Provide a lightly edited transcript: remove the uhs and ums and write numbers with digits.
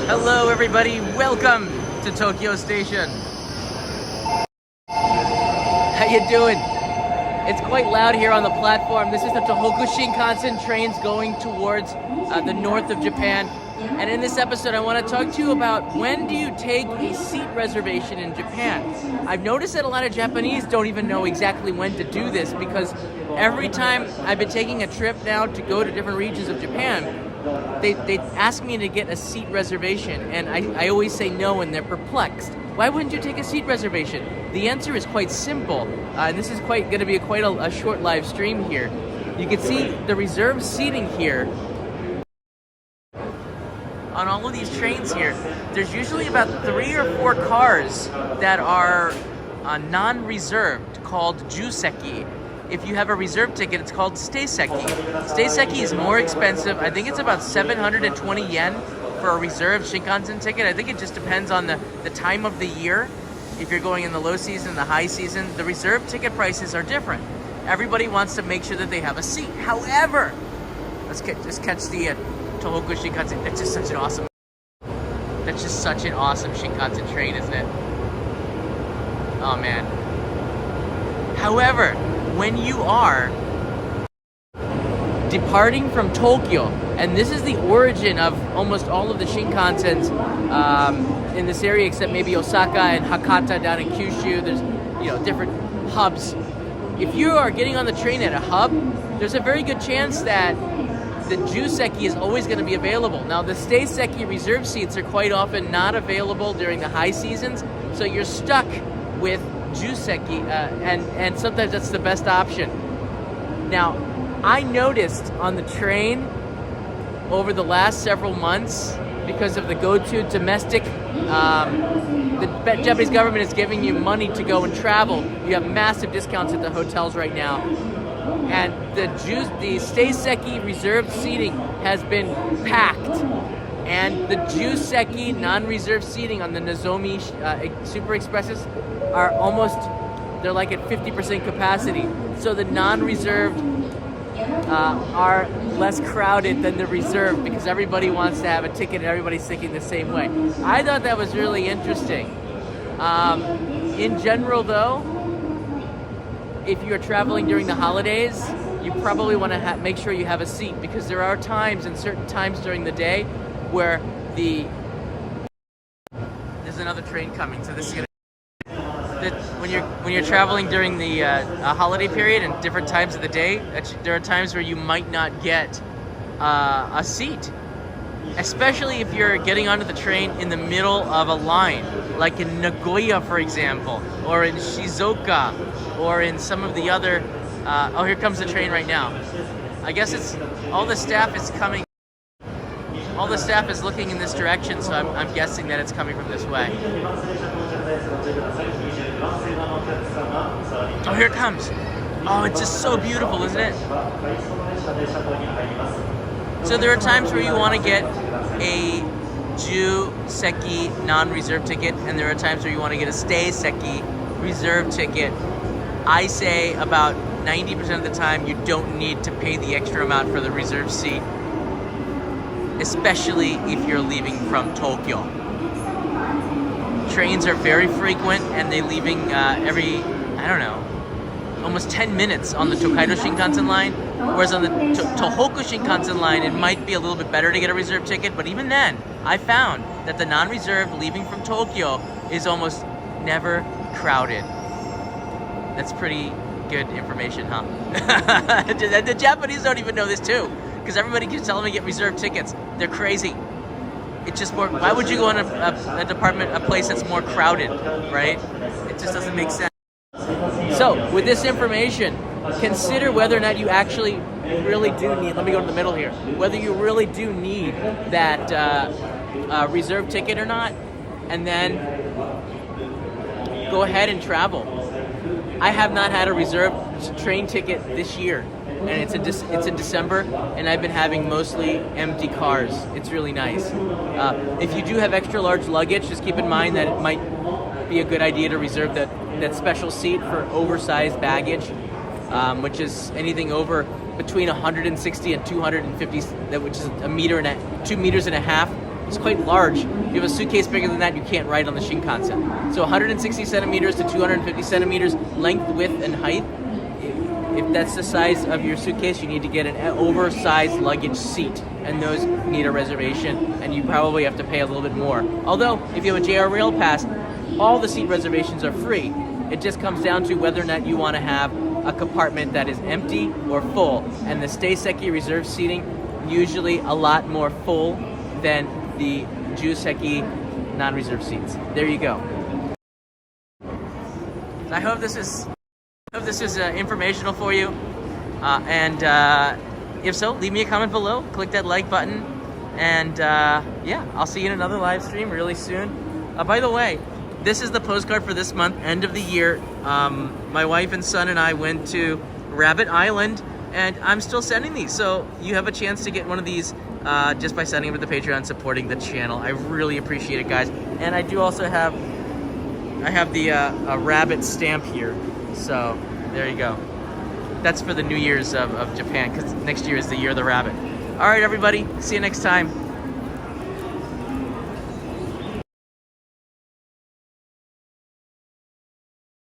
Hello everybody, welcome to Tokyo Station. How you doing? It's quite loud here on the platform. This is the Tohoku Shinkansen trains going towards the north of Japan. And in this episode, I want to talk to you about when do you take a seat reservation in Japan. I've noticed that a lot of Japanese don't even know exactly when to do this because every time I've been taking a trip now to go to different regions of Japan, they ask me to get a seat reservation, and I always say no, and they're perplexed. Why wouldn't you take a seat reservation? The answer is quite simple, and this is going to be quite a short live stream here. You can see the reserved seating here. On all of these trains here, there's usually about 3 or 4 cars that are non-reserved, called Juseki. If you have a reserve ticket, it's called Seiseki. Seiseki is more expensive. I think it's about 720 yen for a reserved Shinkansen ticket. I think it just depends on the time of the year. If you're going in the low season, the high season, the reserve ticket prices are different. Everybody wants to make sure that they have a seat. However, let's just catch the Tohoku Shinkansen. That's just such an awesome Shinkansen train, isn't it? Oh man. However, when you are departing from Tokyo, and this is the origin of almost all of the Shinkansens in this area, except maybe Osaka and Hakata down in Kyushu. There's different hubs. If you are getting on the train at a hub, there's a very good chance that the Juseki is always going to be available. Now, the Seiseki reserve seats are quite often not available during the high seasons, so you're stuck with Juseki, and sometimes that's the best option. Now, I noticed on the train over the last several months, because of the GoTo domestic, the Japanese government is giving you money to go and travel. You have massive discounts at the hotels right now. And the Seiseki reserved seating has been packed. And the Juseki non-reserved seating on the Nozomi Super Expresses are they're like at 50% capacity. So the non-reserved are less crowded than the reserved because everybody wants to have a ticket and everybody's thinking the same way. I thought that was really interesting. In general though, if you're traveling during the holidays, you probably want to make sure you have a seat because there are times and certain times during the day where there's another train coming, so this is gonna when you're traveling during the holiday period and different times of the day, there are times where you might not get a seat, especially if you're getting onto the train in the middle of a line, like in Nagoya, for example, or in Shizuoka, or in some of the other. Here comes the train right now. I guess all the staff is coming. All the staff is looking in this direction, so I'm guessing that it's coming from this way. Oh, here it comes. Oh, it's just so beautiful, isn't it? So there are times where you want to get a Juseki non-reserve ticket, and there are times where you want to get a Seiseki reserve ticket. I say about 90% of the time you don't need to pay the extra amount for the reserved seat, especially if you're leaving from Tokyo. Trains are very frequent, and they're leaving every, almost 10 minutes on the Tokaido Shinkansen line, whereas on the Tohoku Shinkansen line, it might be a little bit better to get a reserve ticket, but even then, I found that the non-reserved leaving from Tokyo is almost never crowded. That's pretty good information, huh? The Japanese don't even know this too, because everybody keeps telling me to get reserved tickets. They're crazy. It's just more. Why would you go in a place that's more crowded, right? It just doesn't make sense. So, with this information, consider whether or not you actually really do need. Let me go to the middle here. Whether you really do need that reserved ticket or not, and then go ahead and travel. I have not had a reserved train ticket this year, and it's in December, and I've been having mostly empty cars. It's really nice. If you do have extra large luggage, just keep in mind that it might be a good idea to reserve that special seat for oversized baggage, which is anything over between 160 and 250, which is 2.5 meters is quite large. If you have a suitcase bigger than that, you can't ride on the Shinkansen. So 160 centimeters to 250 centimeters length, width, and height. If that's the size of your suitcase, you need to get an oversized luggage seat, and those need a reservation, and you probably have to pay a little bit more. Although, if you have a JR Rail Pass, all the seat reservations are free. It just comes down to whether or not you want to have a compartment that is empty or full, and the Seiseki reserved seating usually a lot more full than the Juseki non-reserved seats. There you go. So I hope this is informational for you, and if so, leave me a comment below, click that like button, and yeah, I'll see you in another live stream really soon. By the way, this is the postcard for this month, end of the year. My wife and son and I went to Rabbit Island, and I'm still sending these, so you have a chance to get one of these just by sending them to the Patreon, supporting the channel. I really appreciate it, guys. And I do also have the a rabbit stamp here. So there you go. That's for the New Year's of Japan, because next year is the year of the rabbit. All right, everybody. See you next time.